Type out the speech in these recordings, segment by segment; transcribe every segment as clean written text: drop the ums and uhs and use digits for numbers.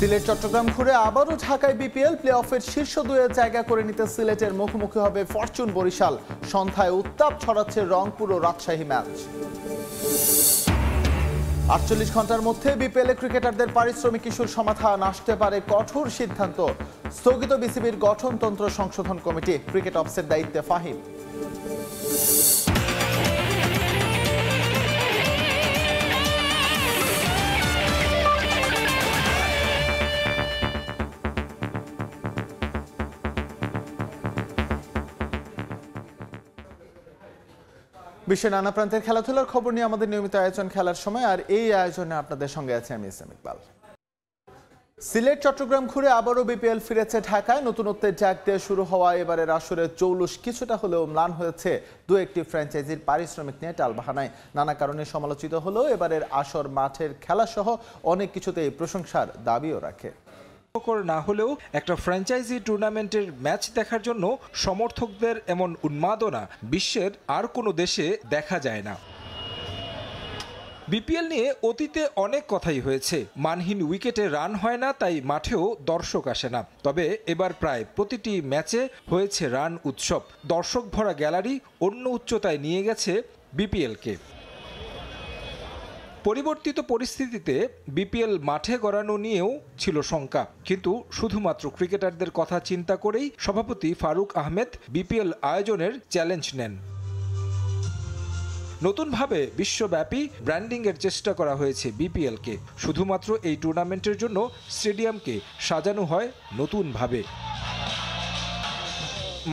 সিলেট চট্টগ্রাম ঘুরে আবারও ঢাকায় বিপিএল প্লে অফের শীর্ষ দুয়ে জায়গা করে নিতে সিলেটের মুখোমুখি হবে ফরচুন বরিশাল। সন্ধ্যায় উত্তাপ ছড়াচ্ছে রংপুর ও রাজশাহী ম্যাচ। 48 ঘন্টার মধ্যে বিপিএল ক্রিকেটারদের পারিশ্রমিক ইস্যুর সমাধান আসতে পারে কঠোর সিদ্ধান্ত। স্থগিত বিসিবির গঠনতন্ত্র সংশোধন কমিটি। ক্রিকেট অফিসের দায়িত্বে ফাহিম। বিশ্বের নানা প্রান্তের খেলাধুলার খবর নিয়ে আমাদের নিয়মিত আয়োজন খেলার সময়, আর এই আয়োজনে আপনাদের সঙ্গে আছে আমি ইসলাম ইকবাল। সিলেট চট্টগ্রাম ঘুরে আবারও বিপিএল ফিরেছে ঢাকায়। নতুনত্বের জাগ দিয়ে শুরু হওয়া এবারের আসরের জৌলুস কিছুটা হলেও ম্লান হয়েছে দু একটি ফ্র্যাঞ্চাইজির পারিশ্রমিক নিয়ে টালবাহানায়। নানা কারণে সমালোচিত হলেও এবারের আসর মাঠের খেলা সহ অনেক কিছুতেই প্রশংসার দাবিও রাখে। না হলেও একটা ফ্র্যাঞ্চাইজি টুর্নামেন্টের ম্যাচ দেখার জন্য সমর্থকদের এমন উন্মাদনা বিশ্বের আর কোনো দেশে দেখা যায় না। বিপিএল নিয়ে অতীতে অনেক কথাই হয়েছে। মানহীন উইকেটে রান হয় না, তাই মাঠেও দর্শক আসে না। তবে এবার প্রায় প্রতিটি ম্যাচে হয়েছে রান উৎসব। দর্শক ভরা গ্যালারি অন্য উচ্চতায় নিয়ে গেছে বিপিএলকে। পরিবর্তিত পরিস্থিতিতে বিপিএল মাঠে গড়ানো নিয়েও ছিল শঙ্কা, কিন্তু শুধুমাত্র ক্রিকেটারদের কথা চিন্তা করেই সভাপতি ফারুক আহমেদ বিপিএল আয়োজনের চ্যালেঞ্জ নেন। নতুনভাবে বিশ্বব্যাপী ব্র্যান্ডিংয়ের চেষ্টা করা হয়েছে বিপিএলকে। শুধুমাত্র এই টুর্নামেন্টের জন্য স্টেডিয়ামকে সাজানো হয় নতুনভাবে।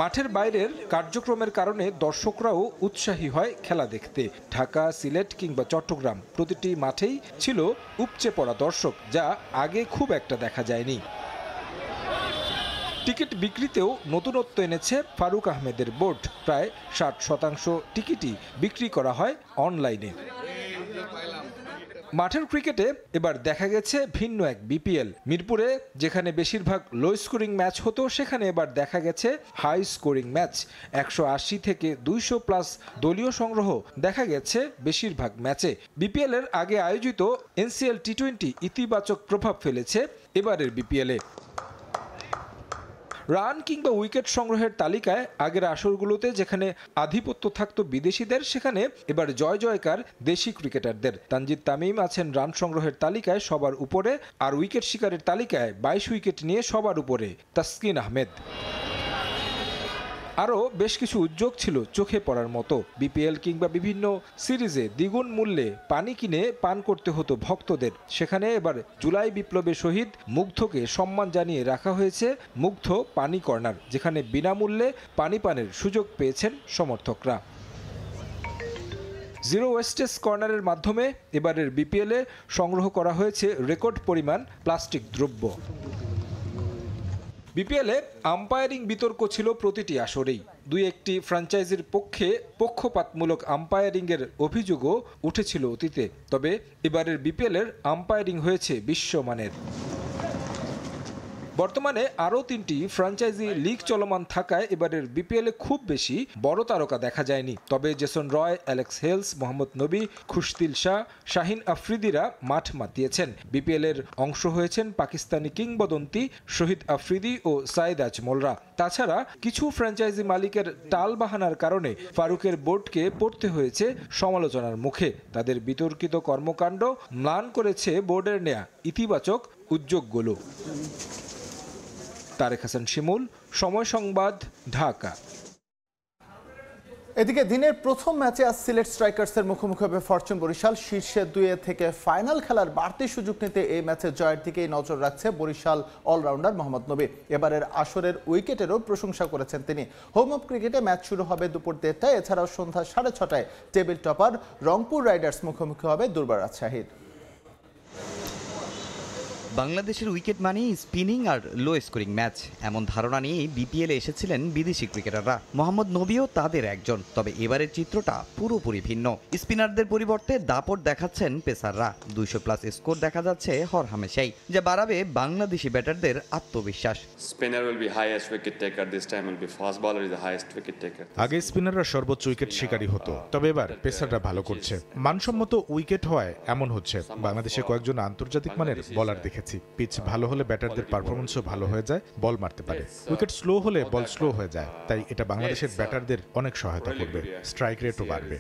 মাঠের বাইরের কার্যক্রমের কারণে দর্শকরাও উৎসাহী হয় খেলা দেখতে। ঢাকা, সিলেট কিংবা চট্টগ্রাম প্রতিটি মাঠেই ছিল উপচে পড়া দর্শক, যা আগে খুব একটা দেখা যায়নি। টিকিট বিক্রিতেও নতুনত্ব এনেছে ফারুক আহমেদের বোর্ড। প্রায় 60% টিকিটই বিক্রি করা হয় অনলাইনে। মাঠের ক্রিকেটে এবার দেখা গেছে ভিন্ন এক বিপিএল। মিরপুরে যেখানে বেশিরভাগ লো স্কোরিং ম্যাচ হতো, সেখানে এবার দেখা গেছে হাই স্কোরিং ম্যাচ। 180 থেকে 200 প্লাস দলীয় সংগ্রহ দেখা গেছে বেশিরভাগ ম্যাচে। বিপিএল এর আগে আয়োজিত এনসিএল টি20 ইতিবাচক প্রভাব ফেলেছে এবারের বিপিএলে। রান কিংবা উইকেট সংগ্রহের তালিকায় আগের আসরগুলোতে যেখানে আধিপত্য থাকতো বিদেশিদের, সেখানে এবার জয় জয়কার দেশি ক্রিকেটারদের। তানজিদ তামিম আছেন রান সংগ্রহের তালিকায় সবার উপরে, আর উইকেট শিকারের তালিকায় 22 উইকেট নিয়ে সবার উপরে তাসকিন আহমেদ। আরও বেশ কিছু উদ্যোগ ছিল চোখে পড়ার মতো। বিপিএল কিংবা বিভিন্ন সিরিজে দ্বিগুণ মূল্যে পানি কিনে পান করতে হতো ভক্তদের। সেখানে এবার জুলাই বিপ্লবে শহীদ মুগ্ধকে সম্মান জানিয়ে রাখা হয়েছে মুগ্ধ পানি কর্নার, যেখানে বিনামূল্যে পানি পানের সুযোগ পেয়েছেন সমর্থকরা। জিরো ওয়েস্টেজ কর্নারের মাধ্যমে এবারের বিপিএলে সংগ্রহ করা হয়েছে রেকর্ড পরিমাণ প্লাস্টিক দ্রব্য। বিপিএলে আম্পায়ারিং বিতর্ক ছিল প্রতিটি আসরেই। দুই একটি ফ্র্যাঞ্চাইজির পক্ষে পক্ষপাতমূলক আম্পায়ারিংয়ের অভিযোগও উঠেছিল অতীতে। তবে এবারের বিপিএলের আম্পায়ারিং হয়েছে বিশ্বমানের। বর্তমানে আরও 3টি ফ্র্যাঞ্চাইজি লিগ চলমান থাকায় এবারের বিপিএলে খুব বেশি বড় তারকা দেখা যায়নি। তবে Jason Roy, Alex Hales, Mohammad নবী, খুশদিল শাহ, শাহিন আফ্রিদিরা মাঠ মাতিয়েছেন। বিপিএল এর অংশ হয়েছেন পাকিস্তানি কিংবদন্তি শহীদ আফ্রিদি ও সাইদ আজমলরা। তাছাড়া কিছু ফ্র্যাঞ্চাইজি মালিকের টালবাহানার কারণে ফারুকের বোর্ডকে পড়তে হয়েছে সমালোচনার মুখে। তাদের বিতর্কিত কর্মকাণ্ড ম্লান করেছে বোর্ডের নেয়া ইতিবাচক উদ্যোগগুলো। তারেক হাসান শিমুল, সময় সংবাদ, ঢাকা। এদিকে দিনের প্রথম ম্যাচে আজ সিলেট স্ট্রাইকার্সের মুখোমুখি হবে ফরচুন বরিশাল। শীর্ষে 2 থেকে ফাইনাল খেলার বাড়তি সুযোগ নিতে এই ম্যাচে জয়ের দিকেই নজর রাখছে বরিশাল অলরাউন্ডার মোহাম্মদ নবী। এবারের আসরের উইকেটেরও প্রশংসা করেছেন তিনি। হোম অফ ক্রিকেটে ম্যাচ শুরু হবে দুপুর 1:30টায়। এছাড়াও সন্ধ্যা 6:30টায় টেবিল টপার রংপুর রাইডার্স মুখোমুখি হবে দুর্বার রাজশাহীর। বাংলাদেশের উইকেট মানেই স্পিনিং আর লো স্কোরিং ম্যাচ, এমন ধারণা নিয়েই বিপিএলে এসেছিলেন বিদেশি ক্রিকেটাররা। মোহাম্মদ নবীও তাদের একজন। তবে এবারের চিত্রটা পুরোপুরি ভিন্ন। স্পিনারদের পরিবর্তে দাপট দেখাচ্ছেন পেসাররা। 200 প্লাস স্কোর দেখা যাচ্ছে হরহামেশাই, যা বাড়াবে বাংলাদেশি ব্যাটারদের আত্মবিশ্বাস। আগে স্পিনাররা সর্বোচ্চ উইকেট শিকারী হতো, তবে এবার পেসাররা ভালো করছে। মানসম্মত উইকেট হওয়ায় এমন হচ্ছে। বাংলাদেশে কয়েকজন আন্তর্জাতিক মানের বোলার দেখেছে। দেখেছি। পিচ ভালো হলে ব্যাটারদের পারফরমেন্সও ভালো হয়ে যায়, বল মারতে পারে। উইকেট স্লো হলে বল স্লো হয়ে যায়, তাই এটা বাংলাদেশের ব্যাটারদের অনেক সহায়তা করবে, স্ট্রাইক রেটও বাড়বে।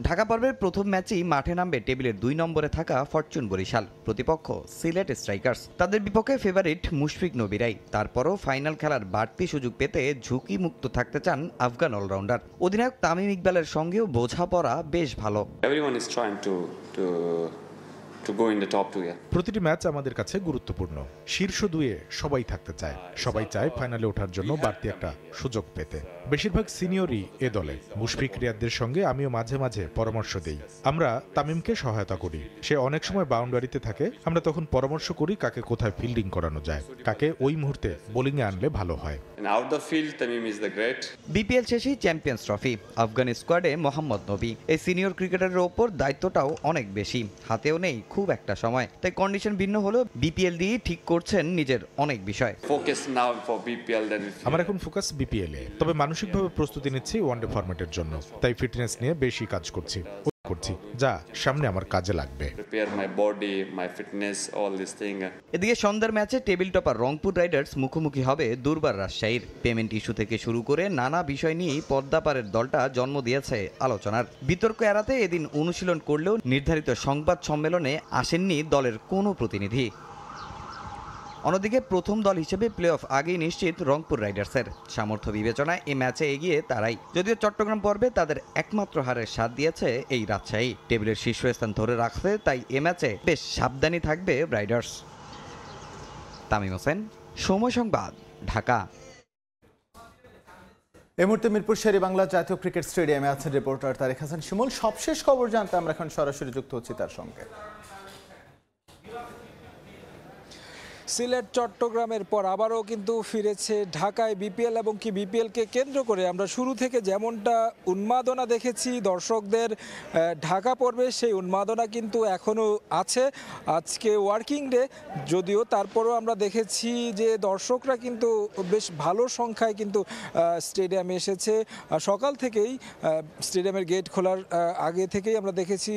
ঢাকা পর্বের প্রথম ম্যাচেই মাঠে নামবে টেবিলের 2 নম্বরে থাকা ফরচুন বরিশাল, প্রতিপক্ষ সিলেট স্ট্রাইকার্স। তাদের বিপক্ষে ফেভারিট মুশফিক নবীরাই। তারপরও ফাইনাল খেলার বাড়তি সুযোগ পেতে ঝুঁকি মুক্ত থাকতে চান আফগান অলরাউন্ডার। অধিনায়ক তামিম ইকবালের সঙ্গেও বোঝাপড়া বেশ ভালো। প্রতিটি ম্যাচ আমাদের কাছে গুরুত্বপূর্ণ। শীর্ষ 2-এ সবাই থাকতে চায়, সবাই চায় ফাইনালে ওঠার জন্য বাড়তি একটা সুযোগ পেতে। বেশিরভাগ সিনিয়রই এ দলে। মুশফিক রিয়াদদের সঙ্গে আমিও মাঝে মাঝে পরামর্শ দিই। আমরা তামিমকে সহায়তা করি, সে অনেক সময় বাউন্ডারিতে থাকে, আমরা তখন পরামর্শ করি কাকে কোথায় ফিল্ডিং করানো যায়, কাকে ওই মুহূর্তে বোলিংয়ে আনলে ভালো হয়। বিপিএল শেষেই চ্যাম্পিয়ন্স ট্রফি, আফগান স্কোয়াডে মোহাম্মদ নবী। এই সিনিয়র ক্রিকেটারের ওপর দায়িত্বটাও অনেক বেশি, হাতেও নেই খুব একটা সময়, তাই কন্ডিশন ভিন্ন হলেও বিপিএল দিয়ে ঠিক করছেন নিজের অনেক বিষয়। আমার এখন ফোকাস বিপিএল এ, তবে মানসিকভাবে প্রস্তুতি নিচ্ছি ওয়ানডে ফরম্যাটের জন্য, তাই ফিটনেস নিয়ে বেশি কাজ করছি, যা সামনে আমার কাজে লাগবে। এদিকে সন্ধ্যার ম্যাচে টেবিল টপার রংপুর রাইডার্স মুখোমুখি হবে দুর্বার রাজশাহীর। পেমেন্ট ইস্যু থেকে শুরু করে নানা বিষয় নিয়েই পদ্মাপাড়ের দলটা জন্ম দিয়েছে আলোচনার। বিতর্ক এড়াতে এদিন অনুশীলন করলেও নির্ধারিত সংবাদ সম্মেলনে আসেননি দলের কোনো প্রতিনিধি। অন্যদিকে প্রথম দল হিসেবে প্লে অফ আগেই নিশ্চিত রংপুর রাইডার্সের। সামর্থ্য বিবেচনায় এই ম্যাচে এগিয়ে তারাই, যদিও চট্টগ্রাম পর্বে তাদের একমাত্র হারের স্বাদ দিয়েছে এই রাজশাহী। টেবিলের শীর্ষস্থান ধরে রাখতে তাই এ ম্যাচে বেশ সাবধানী থাকবে রাইডার্স। তামিম হোসেন, সময় সংবাদ, ঢাকা। এই মুহূর্তে মিরপুর শেরে বাংলা জাতীয় ক্রিকেট স্টেডিয়ামে আছেন রিপোর্টার তারেক হাসান শিমুল। সবশেষ খবর জানতে আমরা এখন সরাসরি যুক্ত হচ্ছি তার সঙ্গে। সিলেট চট্টগ্রামের পর আবারও কিন্তু ফিরেছে ঢাকায় বিপিএল, এবং কি বিপিএলকে কেন্দ্র করে আমরা শুরু থেকে যেমনটা উন্মাদনা দেখেছি দর্শকদের ঢাকা পর্বে, সেই উন্মাদনা কিন্তু এখনও আছে। আজকে ওয়ার্কিং ডে যদিও, তারপরও আমরা দেখেছি যে দর্শকরা কিন্তু বেশ ভালো সংখ্যায় কিন্তু স্টেডিয়ামে এসেছে। সকাল থেকেই স্টেডিয়ামের গেট খোলার আগে থেকেই আমরা দেখেছি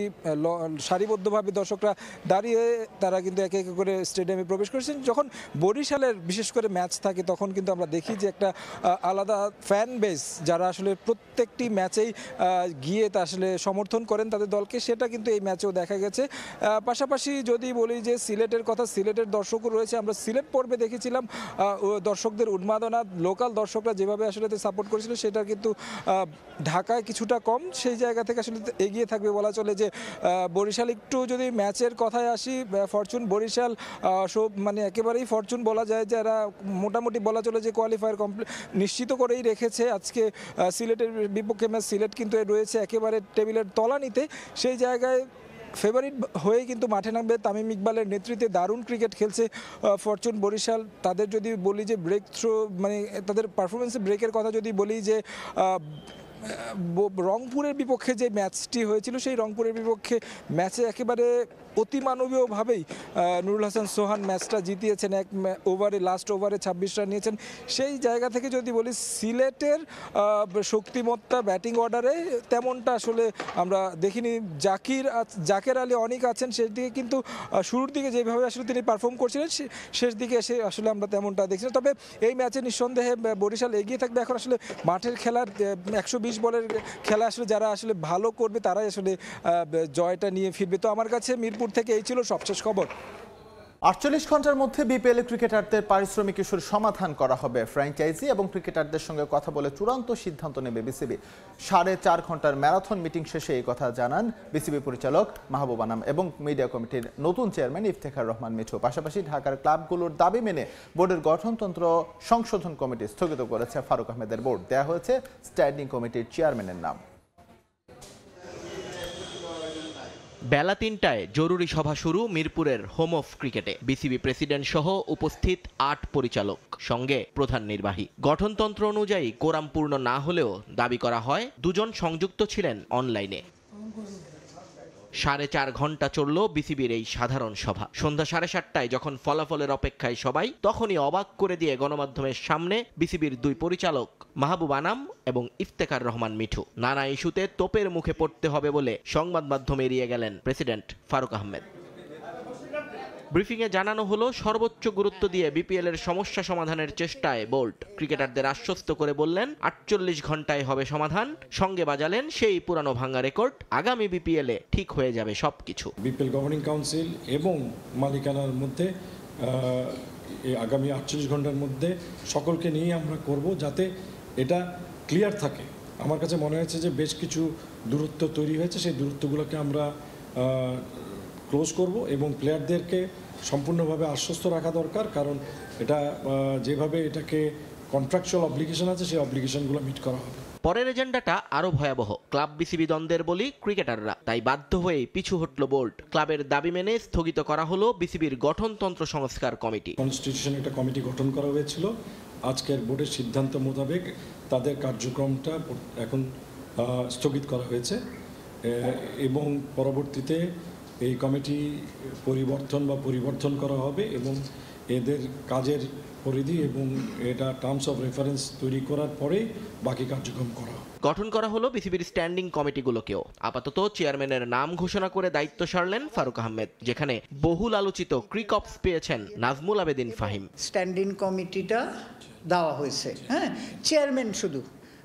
সারিবদ্ধভাবে দর্শকরা দাঁড়িয়ে তারা কিন্তু একে একে করে স্টেডিয়ামে প্রবেশ করেছেন। যখন বরিশালের বিশেষ করে ম্যাচ থাকে তখন কিন্তু আমরা দেখি যে একটা আলাদা ফ্যান বেস, যারা আসলে প্রত্যেকটি ম্যাচেই গিয়ে তা আসলে সমর্থন করেন তাদের দলকে, সেটা কিন্তু এই ম্যাচেও দেখা গেছে। পাশাপাশি যদি বলি যে সিলেটের কথা, সিলেটের দর্শকও রয়েছে। আমরা সিলেট পর্বে দেখেছিলাম দর্শকদের উন্মাদনা, লোকাল দর্শকরা যেভাবে আসলে সাপোর্ট করেছিল সেটা কিন্তু ঢাকায় কিছুটা কম। সেই জায়গা থেকে আসলে এগিয়ে থাকবে বলা চলে। যে বরিশাল, একটু যদি ম্যাচের কথায় আসি, ফরচুন বরিশাল মানে একেবারেই ফরচুন বলা যায়, যারা মোটামুটি বলা চলে যে কোয়ালিফায়ার নিশ্চিত করেই রেখেছে। আজকে সিলেটের বিপক্ষে ম্যাচ, সিলেট কিন্তু রয়েছে একেবারে টেবিলের তলানিতে। সেই জায়গায় ফেভারিট হয়ে কিন্তু মাঠে নামবে তামিম ইকবালের নেতৃত্বে। দারুণ ক্রিকেট খেলছে ফরচুন বরিশাল। তাদের যদি বলি যে ব্রেক থ্রো, মানে তাদের পারফরমেন্সে ব্রেকের কথা যদি বলি, যে রংপুরের বিপক্ষে যে ম্যাচটি হয়েছিল, সেই রংপুরের বিপক্ষে ম্যাচে একেবারে অতিমানবীয়ভাবেই নুরুল হাসান সোহান ম্যাচটা জিতিয়েছেন। এক ওভারে, লাস্ট ওভারে 26 রান নিয়েছেন। সেই জায়গা থেকে যদি বলি সিলেটের শক্তিমত্তা ব্যাটিং অর্ডারে তেমনটা আসলে আমরা দেখিনি। জাকের আলী অনেক আছেন, শেষ দিকে কিন্তু শুরুর দিকে যেভাবে আসলে তিনি পারফর্ম করছিলেন, শেষ দিকে এসে আসলে আমরা তেমনটা দেখছি না। তবে এই ম্যাচে নিঃসন্দেহে বরিশাল এগিয়ে থাকবে। এখন আসলে মাঠের খেলার 120 বলের খেলা আসলে যারা আসলে ভালো করবে তারাই আসলে জয়টা নিয়ে ফিরবে। তো আমার কাছে মিরপুর থেকে এই ছিল সবশেষ খবর। 48 ঘন্টার মধ্যে বিপিএল ক্রিকেটারদের পারিশ্রমিক ইস্যুর সমাধান করা হবে। ফ্র্যাঞ্চাইজি এবং ক্রিকেটারদের সঙ্গে কথা বলে চূড়ান্ত সিদ্ধান্ত নেবে বিসিবি। 4.5 ঘন্টার ম্যারাথন মিটিং শেষে এই কথা জানান বিসিবি পরিচালক মাহবুব আনাম এবং মিডিয়া কমিটির নতুন চেয়ারম্যান ইফতেখার রহমান মিঠু। পাশাপাশি ঢাকার ক্লাবগুলোর দাবি মেনে বোর্ডের গঠনতন্ত্র সংশোধন কমিটি স্থগিত করেছে ফারুক আহমেদের বোর্ড। দেয়া হয়েছে স্ট্যান্ডিং কমিটির চেয়ারম্যানের নাম। বেলা 3টায় জরুরি সভা শুরু মিরপুরের হোম অফ ক্রিকেটে। বিসিবি প্রেসিডেন্ট সহ উপস্থিত 8 পরিচালক, সঙ্গে প্রধান নির্বাহী। গঠনতন্ত্র অনুযায়ী কোরাম পূর্ণ না হলেও দাবি করা হয় 2 জন সংযুক্ত ছিলেন অনলাইনে। 4.5 ঘন্টা চলল বিসিবির এই সাধারণ সভা। সন্ধ্যা 7:30টায় যখন ফলাফলের অপেক্ষায় সবাই, তখনই অবাক করে দিয়ে গণমাধ্যমের সামনে বিসিবির 2 পরিচালক মাহবুব আনাম এবং ইফতেখার রহমান মিঠু। নানা ইস্যুতে তোপের মুখে পড়তে হবে বলে সংবাদ মাধ্যমে এড়িয়ে গেলেন প্রেসিডেন্ট ফারুক আহমেদ। ব্রিফিংয়ে জানানো হলো, সর্বোচ্চ গুরুত্ব দিয়ে বিপিএল এর সমস্যা সমাধানের চেষ্টায় বোল্ট। ক্রিকেটারদের আশ্বস্ত করে বললেন 48 ঘন্টায় হবে সমাধান। সঙ্গে বাজালেন সেই পুরানো ভাঙা রেকর্ড, আগামী বিপিএল এ ঠিক হয়ে যাবে সবকিছু। বিপিএল গভর্নিং কাউন্সিল এবং মালিকানার মধ্যে এই আগামী 48 ঘন্টার মধ্যে সকলকে নিয়ে আমরা করব, যাতে এটা ক্লিয়ার থাকে। আমার কাছে মনে হয়েছে যে বেশ কিছু দূরত্ব তৈরি হয়েছে, সেই দূরত্বগুলোকে আমরা ক্লোজ করব এবং প্লেয়ারদেরকে সম্পূর্ণভাবে আশ্বস্ত রাখা দরকার, কারণ এটা যেভাবে এটাকে কন্ট্রাকচুয়াল অব্লিগেশন আছে, সেই অব্লিগেশনগুলো মিট করা হবে। পরের এজেন্ডাটা আরো ভয়াবহ। ক্লাব বিসিবি দ্বন্দ্বের বলি ক্রিকেটাররা, তাই বাধ্য হয়ে পিছু হটল বোল্ট। ক্লাবের দাবি মেনে স্থগিত করা হলো বিসিবির গঠনতন্ত্র সংস্কার কমিটি। কনস্টিটিউশন একটা কমিটি গঠন করা হয়েছিল। আজকের বোর্ডের সিদ্ধান্ত মোতাবেক তাদের কার্যক্রমটা এখন স্থগিত করা হয়েছে এবং পরবর্তীতে এই কমিটি পরিবর্তন করা হবে এবং এদের কাজের পরিধি এবং এটা টার্মস অফ রেফারেন্স তৈরি করার পরে বাকি কার্যক্রম করা হবে। গঠন করা হলো বিসিবির স্ট্যান্ডিং কমিটিগুলোকেও। আপাতত চেয়ারম্যানের নাম ঘোষণা করে দায়িত্ব সারলেন ফারুক আহমেদ, যেখানে বহুল আলোচিত ক্রিকপস পেয়েছেন নাজমুল আবেদিন ফাহিম। স্ট্যান্ডিং কমিটিটা দেওয়া হয়েছে, হ্যাঁ, চেয়ারম্যান শুধু,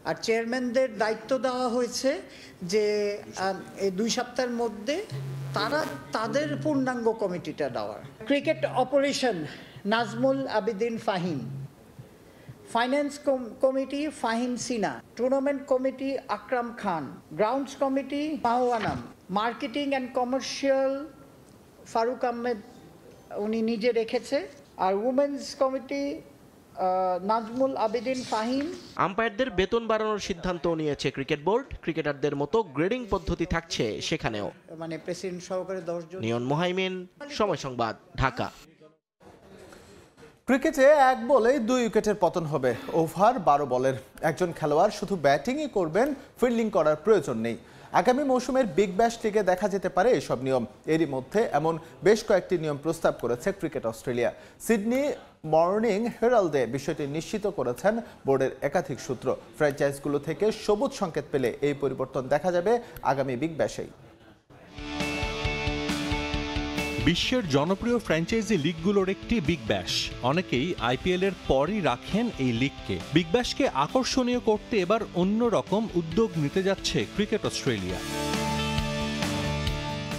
আর চেয়ারম্যানদের দায়িত্ব দেওয়া হয়েছে যে এই 2 সপ্তাহের মধ্যে তারা তাদের পূর্ণাঙ্গ কমিটিটা দেওয়ার। Cricket operation Nazmul Abedin Fahim, finance committee Fahim Sina, tournament committee Akram Khan, grounds committee মাহওয়ানাম, marketing and commercial Faruque Ahmed উনি নিজে রেখেছে, আর উমেন্স কমিটি নাজমুল আবেদিন ফাহিম। আম্পায়ারদের বেতন বাড়ানোর সিদ্ধান্ত নিয়েছে ক্রিকেট বোর্ড। ক্রিকেটারদের মতো গ্রেডিং পদ্ধতি থাকছে সেখানেও। মানে প্রেসিডেন্ট সহকারে 10 জন। নিয়ন মোহাইমিন, সময় সংবাদ, ঢাকা। ক্রিকেটে 1 বলেই 2 উইকেটের পতন হবে। ওভার 12 বলের। একজন খেলোয়াড় শুধু ব্যাটিংই করবেন, ফিল্ডিং করার প্রয়োজন নেই। আগামী মৌসুমের বিগ ব্যাশ লিগে দেখা যেতে পারে এসব নিয়ম। এরই মধ্যে এমন বেশ কয়েকটি নিয়ম প্রস্তাব করেছে ক্রিকেট অস্ট্রেলিয়া। সিডনি মর্নিং হেরাল্ডে বিষয়টি নিশ্চিত করেছেন বোর্ডের একাধিক সূত্র। ফ্র্যাঞ্চাইজগুলো থেকে সবুজ সংকেত পেলে এই পরিবর্তন দেখা যাবে আগামী বিগ ব্যাশেই। বিশ্বের জনপ্রিয় ফ্র্যাঞ্চাইজি লিগগুলোর একটি বিগ ব্যাশ। অনেকেই আইপিএল এর পরই রাখেন এই লিগকে। বিগ ব্যাশকে আকর্ষণীয় করতে এবার অন্যরকম উদ্যোগ নিতে যাচ্ছে ক্রিকেট অস্ট্রেলিয়া।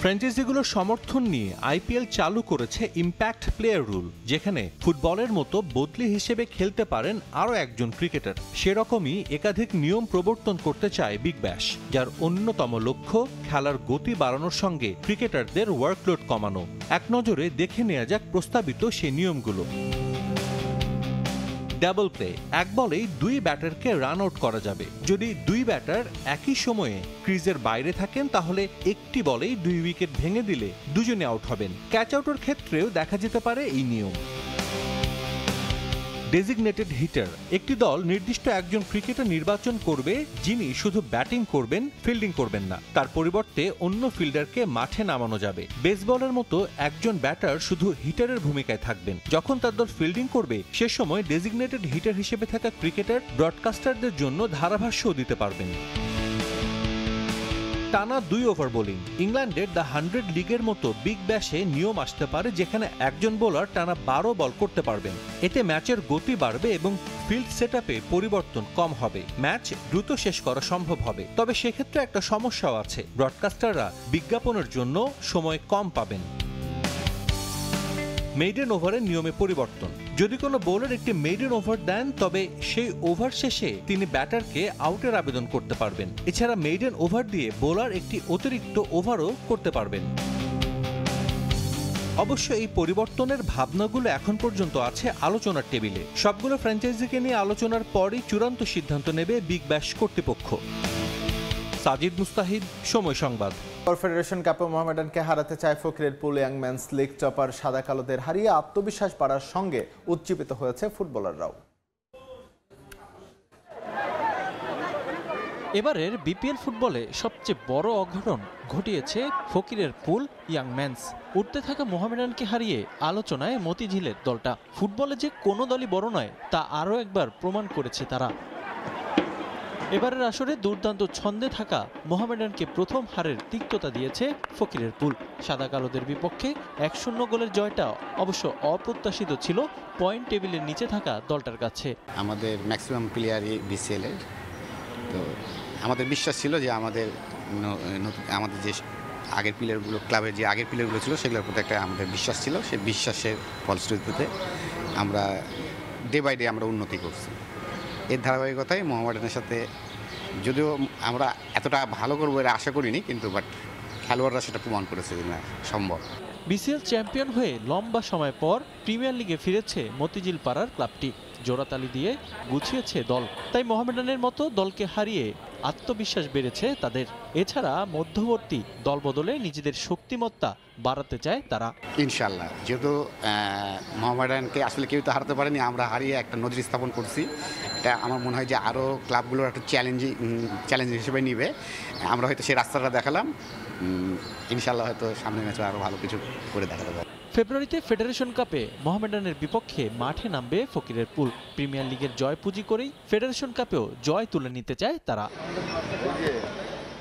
ফ্র্যাঞ্চাইজিগুলোর সমর্থন নিয়ে আইপিএল চালু করেছে ইম্প্যাক্ট প্লেয়ার রুল, যেখানে ফুটবলের মতো বদলি হিসেবে খেলতে পারেন আরও একজন ক্রিকেটার। সেরকমই একাধিক নিয়ম প্রবর্তন করতে চায় বিগ ব্যাশ, যার অন্যতম লক্ষ্য খেলার গতি বাড়ানোর সঙ্গে ক্রিকেটারদের ওয়ার্কলোড কমানো। এক নজরে দেখে নেওয়া যাক প্রস্তাবিত সেই নিয়মগুলো। ডাবল প্লে, 1 বলেই 2 ব্যাটারকে রান আউট করা যাবে। যদি 2 ব্যাটার একই সময়ে ক্রিজের বাইরে থাকেন, তাহলে একটি বলেই 2 উইকেট ভেঙে দিলে দুজনে আউট হবেন। ক্যাচ আউটের ক্ষেত্রেও দেখা যেতে পারে এই নিয়ম। ডেজিগনেটেড হিটার, একটি দল নির্দিষ্ট একজন ক্রিকেটার নির্বাচন করবে যিনি শুধু ব্যাটিং করবেন, ফিল্ডিং করবেন না। তার পরিবর্তে অন্য ফিল্ডারকে মাঠে নামানো যাবে। বেসবলের মতো একজন ব্যাটার শুধু হিটারের ভূমিকায় থাকবেন। যখন তার দল ফিল্ডিং করবে, সে সময় ডেজিগনেটেড হিটার হিসেবে থাকা ক্রিকেটার ব্রডকাস্টারদের জন্য ধারাভাষ্যও দিতে পারবেন। টানা 2 ওভার বোলিং, ইংল্যান্ডের দ্য 100 লিগের মতো বিগ ব্যাশে নিয়ম আসতে পারে যেখানে একজন বোলার টানা 12 বল করতে পারবেন। এতে ম্যাচের গতি বাড়বে এবং ফিল্ড সেটআপে পরিবর্তন কম হবে। ম্যাচ দ্রুত শেষ করা সম্ভব হবে। তবে সেক্ষেত্রে একটা সমস্যাও আছে, ব্রডকাস্টাররা বিজ্ঞাপনের জন্য সময় কম পাবেন। মেইডেন ওভারের নিয়মে পরিবর্তন, যদি কোনো বোলার একটি মেইডেন ওভার দেন, তবে সেই ওভার শেষে তিনি ব্যাটারকে আউটের আবেদন করতে পারবেন। এছাড়া মেইডেন ওভার দিয়ে বোলার একটি অতিরিক্ত ওভারও করতে পারবেন। অবশ্য এই পরিবর্তনের ভাবনাগুলো এখন পর্যন্ত আছে আলোচনার টেবিলে। সবগুলো ফ্র্যাঞ্চাইজিকে নিয়ে আলোচনার পরই চূড়ান্ত সিদ্ধান্ত নেবে বিগ ব্যাশ কর্তৃপক্ষ। সাজিদ মুস্তাহিদ, সময় সংবাদ। ফেডারেশন কাপে মোহামেডানকে হারাতে চায় ফকিরের পুল ইয়াং ম্যানস লিগ টপার সাদা কালোদের হারিয়ে আত্মবিশ্বাস বাড়ার সঙ্গে উজ্জীবিত হয়েছে ফুটবলাররাও। এবারের বিপিএল ফুটবলে সবচেয়ে বড় অঘটন ঘটিয়েছে ফকিরের পুল ইয়াং ম্যানস। উঠতে থাকা মোহামেডানকে হারিয়ে আলোচনায় মতিঝিলের দলটা। ফুটবলে যে কোনো দলই বড় নয় তা আরও একবার প্রমাণ করেছে তারা। এবারের আসরে দুর্দান্ত ছন্দে থাকা মোহামেডানকে প্রথম হারের তিক্ততা দিয়েছে ফকিরের পুল। সাদা কালোদের বিপক্ষে 1-0 গোলের জয়টা অবশ্য অপ্রত্যাশিত ছিল পয়েন্ট টেবিলের নিচে থাকা দলটার কাছে। আমাদের ম্যাক্সিমাম প্লেয়ারই বিসিএল এর, তো আমাদের বিশ্বাস ছিল যে আমাদের যে আগের প্লেয়ারগুলো, ক্লাবের যে আগের প্লেয়ারগুলো ছিল সেগুলোর প্রতি একটা আমাদের বিশ্বাস ছিল। সেই বিশ্বাসের ফলশ্রুতিতে আমরা ডে বাই ডে আমরা উন্নতি করছি। এর ধারাবাহিকতায় মোহামেডানের সাথে যদিও আমরা এতটা ভালো করবো এর আশা করিনি, কিন্তু বাট খেলোয়াড়রা সেটা প্রমাণ করেছে যে না সম্ভব। বিসিএল চ্যাম্পিয়ন হয়ে লম্বা সময় পর প্রিমিয়ার লিগে ফিরেছে মতিঝিল পাড়ার ক্লাবটি। জোড়াতালি দিয়ে গুছিয়েছে দল, তাই মোহামেডানের মতো দলকে হারিয়ে আত্মবিশ্বাস বেড়েছে তাদের। এছাড়া মধ্যবর্তী দল বদলে নিজেদের শক্তিমত্তা বাড়াতে চায় তারা। ইনশাল্লাহ, যেহেতু মোহামেডানকে আসলে কেউ তো হারাতে পারেনি, আমরা হারিয়ে একটা নজির স্থাপন করছি। এটা আমার মনে হয় যে আরও ক্লাবগুলোর একটা চ্যালেঞ্জ হিসেবে নিবে। আমরা হয়তো সেই রাস্তাটা দেখালাম, ইনশাল্লাহ হয়তো সামনের ম্যাচে আরও ভালো কিছু করে দেখাতে পারবো। ফেব্রুয়ারিতে ফেডারেশন কাপে মোহামেডানের বিপক্ষে মাঠে নামবে ফকিরের পুল। প্রিমিয়ার লিগের জয় পুঁজি করেই ফেডারেশন কাপেও জয় তুলে নিতে চায় তারা।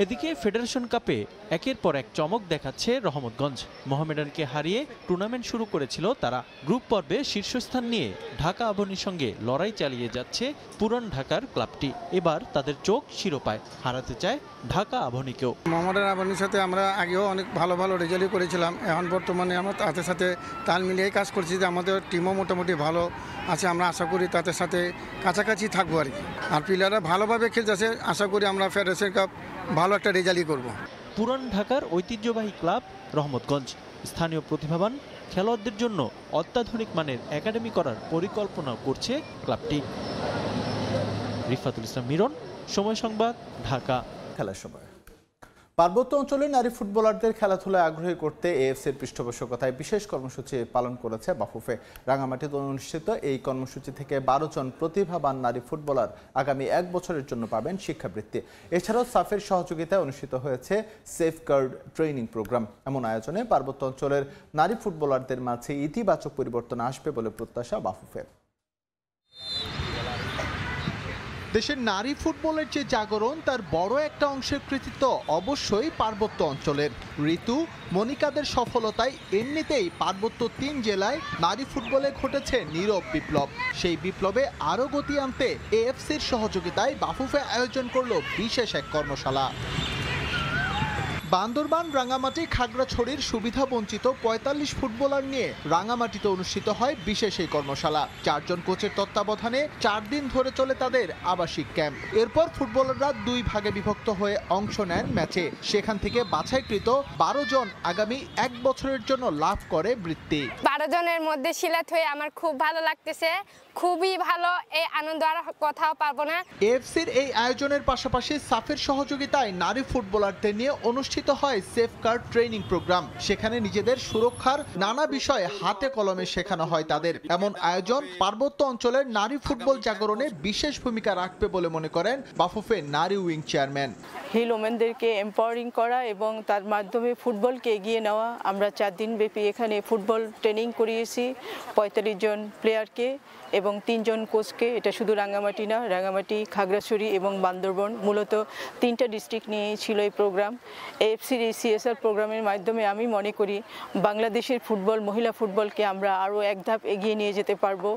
এদিকে ফেডারেশন কাপে একের পর এক চমক দেখাচ্ছে রহমতগঞ্জ। মোহামেডানকে হারিয়ে টুর্নামেন্ট শুরু করেছিল তারা। গ্রুপ পর্বে শীর্ষস্থান নিয়ে ঢাকা আবাহনীর সঙ্গে লড়াই চালিয়ে যাচ্ছে পুরান ঢাকার ক্লাবটি। এবার তাদের চোখ শিরোপায়, হারাতে চায় ঢাকা আবাহনীকেও। মোহামেডান আবাহনীর সাথে আমরা আগেও অনেক ভালো ভালো রেজাল্টই করেছিলাম। এখন বর্তমানে আমরা তাদের সাথে তাল মিলিয়ে কাজ করছি যে আমাদের টিমও মোটামুটি ভালো আছে। আমরা আশা করি তাদের সাথে কাছাকাছি থাকবো আর কি। আর প্লেয়াররা ভালোভাবে খেলতেছে, আশা করি আমরা ফেডারেশন কাপ ভালো একটা রেজাল্টই করব। পুরান ঢাকার ঐতিহ্যবাহী ক্লাব রহমতগঞ্জ স্থানীয় প্রতিভাবান খেলোয়াড়দের জন্য অত্যাধুনিক মানের একাডেমি করার পরিকল্পনা করছে ক্লাবটি। রিফাতুল ইসলাম মিরন, সময় সংবাদ, ঢাকা। খেলার সময় পার্বত্য অঞ্চলের নারী ফুটবলারদের খেলাধুলায় আগ্রহী করতে এএফসির পৃষ্ঠপোষকতায় বিশেষ কর্মসূচি পালন করেছে বাফুফে। রাঙামাটিতে অনুষ্ঠিত এই কর্মসূচি থেকে 12 জন প্রতিভাবান নারী ফুটবলার আগামী 1 বছরের জন্য পাবেন শিক্ষাবৃত্তি। এছাড়াও সাফের সহযোগিতায় অনুষ্ঠিত হয়েছে সেফগার্ড ট্রেনিং প্রোগ্রাম। এমন আয়োজনে পার্বত্য অঞ্চলের নারী ফুটবলারদের মাঝে ইতিবাচক পরিবর্তন আসবে বলে প্রত্যাশা বাফুফের। দেশের নারী ফুটবলের যে জাগরণ তার বড় একটা অংশের কৃতিত্ব অবশ্যই পার্বত্য অঞ্চলের। ঋতু, মনিকাদের সফলতায় এমনিতেই পার্বত্য 3 জেলায় নারী ফুটবলে ঘটেছে নীরব বিপ্লব। সেই বিপ্লবে আরও গতি আনতে এএফসির সহযোগিতায় বাফুফে আয়োজন করল বিশেষ এক কর্মশালা। বান্দরবান, রাঙামাটি, খাগড়াছড়ির সুবিধাবঞ্চিত 45 ফুটবলার নিয়ে রাঙামাটিতে অনুষ্ঠিত হয় বিশেষ এই কর্মশালা। 4 জন কোচের তত্ত্বাবধানে 4 দিন ধরে চলে তাদের আবাসিক ক্যাম্প। এরপর ফুটবলাররা 2 ভাগে বিভক্ত হয়ে অংশ নেন ম্যাচে। সেখান থেকে বাছাইকৃত 12 জন আগামী 1 বছরের জন্য লাভ করে বৃত্তি। 12 জনের মধ্যে সিলেক্ট হয়ে আমার খুব ভালো লাগতেছে, খুবই ভালো। এই আনন্দ আর কোথাও পাবো না। এএফসির এই আয়োজনের পাশাপাশি সাফের সহযোগিতায় নারী ফুটবলারদের নিয়ে অনুষ্ঠিত হয় সেফগার্ড ট্রেনিং প্রোগ্রাম। সেখানে নিজেদের সুরক্ষার নানা বিষয়ে হাতে কলমে শেখানো হয় তাদের। এমন আয়োজন পার্বত্য অঞ্চলের নারী ফুটবল জাগরণে বিশেষ ভূমিকা রাখবে বলে মনে করেন বাফুফে নারী উইং চেয়ারম্যান। হিল ওমেনদেরকে এম্পাওয়ারিং করা এবং তার মাধ্যমে ফুটবলকে এগিয়ে নেওয়া। আমরা 4 দিন ব্যাপী এখানে ফুটবল ট্রেনিং করিয়েছি 45 জন প্লেয়ারকে এবং 3 জন কোচকে। এটা শুধু রাঙামাটি না, রাঙামাটি, খাগড়াছড়ি এবং বান্দরবান, মূলত 3টা ডিস্ট্রিক্ট নিয়েই ছিল এই প্রোগ্রাম। এএফসির এই সিএসআর প্রোগ্রামের মাধ্যমে আমি মনে করি বাংলাদেশের ফুটবল, মহিলা ফুটবলকে আমরা আরও এক ধাপ এগিয়ে নিয়ে যেতে পারবো।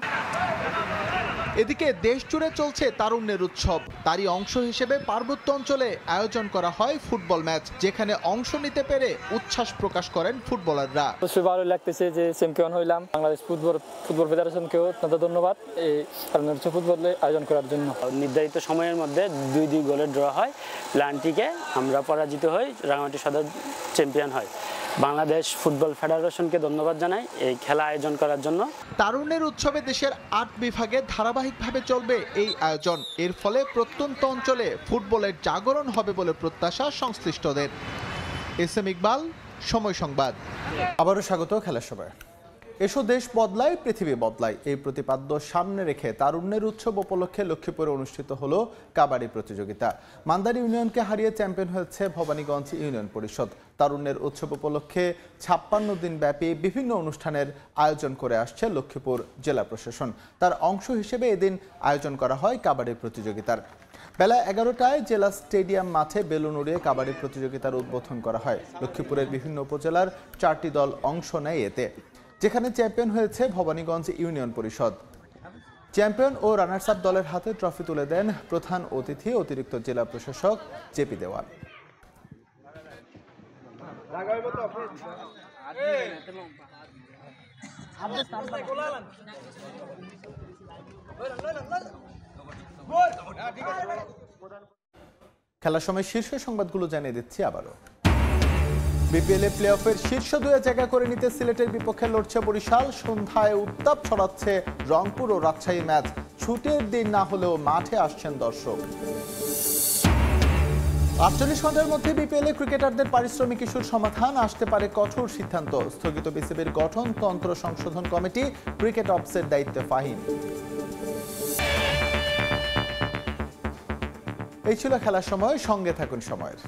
এদিকে দেশ জুড়ে চলছে তারুণ্যের উৎসব। তারই অংশ হিসেবে পার্বত্য অঞ্চলে আয়োজন করা হয় ফুটবল ম্যাচ, যেখানে অংশ নিতে পেরে উচ্ছ্বাস প্রকাশ করেন ফুটবলাররা। অবশ্যই ভালো লাগতেছে যে চ্যাম্পিয়ন হইলাম। বাংলাদেশ ফুটবল ফেডারেশনকেও অত্যন্ত ধন্যবাদ এই ফুটবলে আয়োজন করার জন্য। নির্ধারিত সময়ের মধ্যে 2 গোলের ড্র হয়, প্ল্যানটিকে আমরা পরাজিত হই, রাঙামাটি সদর চ্যাম্পিয়ন হয়। বাংলাদেশ ফুটবল ফেডারেশনকে ধন্যবাদ জানাই এই খেলা আয়োজন করার জন্য। তারুণ্যের উৎসবে দেশের 8 বিভাগে ধারাবাহিকভাবে চলবে এই আয়োজন। এর ফলে প্রত্যন্ত অঞ্চলে ফুটবলের জাগরণ হবে বলে প্রত্যাশা সংশ্লিষ্টদের। এস এম ইকবাল, সময় সংবাদ। আবারও স্বাগত খেলার সময়। এসো দেশ বদলায় পৃথিবী বদলায় এই প্রতিপাদ্য সামনে রেখে তারুণ্যের উৎসব উপলক্ষে লক্ষ্মীপুরে অনুষ্ঠিত হলো কাবাডি প্রতিযোগিতা। মান্দার ইউনিয়নকে হারিয়ে চ্যাম্পিয়ন হয়েছে ভবানীগঞ্জ ইউনিয়ন পরিষদ। তারুণ্যের উৎসব উপলক্ষে 56 দিন ব্যাপী বিভিন্ন অনুষ্ঠানের আয়োজন করে আসছে লক্ষ্মীপুর জেলা প্রশাসন। তার অংশ হিসেবে এদিন আয়োজন করা হয় কাবাডি প্রতিযোগিতার। বেলা 11টায় জেলা স্টেডিয়াম মাঠে বেলুন উড়িয়ে কাবাডি প্রতিযোগিতার উদ্বোধন করা হয়। লক্ষ্মীপুরের বিভিন্ন উপজেলার 4টি দল অংশ নেয় এতে, যেখানে চ্যাম্পিয়ন হয়েছে ভবানীগঞ্জ ইউনিয়ন পরিষদ। চ্যাম্পিয়ন ও রানার্স আপ দলের হাতে ট্রফি তুলে দেন প্রধান অতিথি অতিরিক্ত জেলা প্রশাসক জেপি দেওয়ান। খেলার সময় শীর্ষ সংবাদগুলো জানিয়ে দিচ্ছি আবারও। বিপিএল প্লে অফের শীর্ষ 2-এ জায়গা করে নিতে সিলেটের বিপক্ষে লড়ছে বরিশাল। সন্ধ্যায় উত্তাপ ছড়াচ্ছে রংপুর ও রাজশাহী ম্যাচ। ছুটির দিন না হলেও মাঠে আসছেন দর্শক। 48 ঘন্টার মধ্যে বিপিএল ক্রিকেটারদের পারিশ্রমিক ইস্যুর সমাধান, আসতে পারে কঠোর সিদ্ধান্ত। স্থগিত বিসিবির গঠনতন্ত্র সংশোধন কমিটি, ক্রিকেট অফিসের দায়িত্বে ফাহিম। এই ছিল খেলার সময়, সঙ্গে থাকুন সময়ের।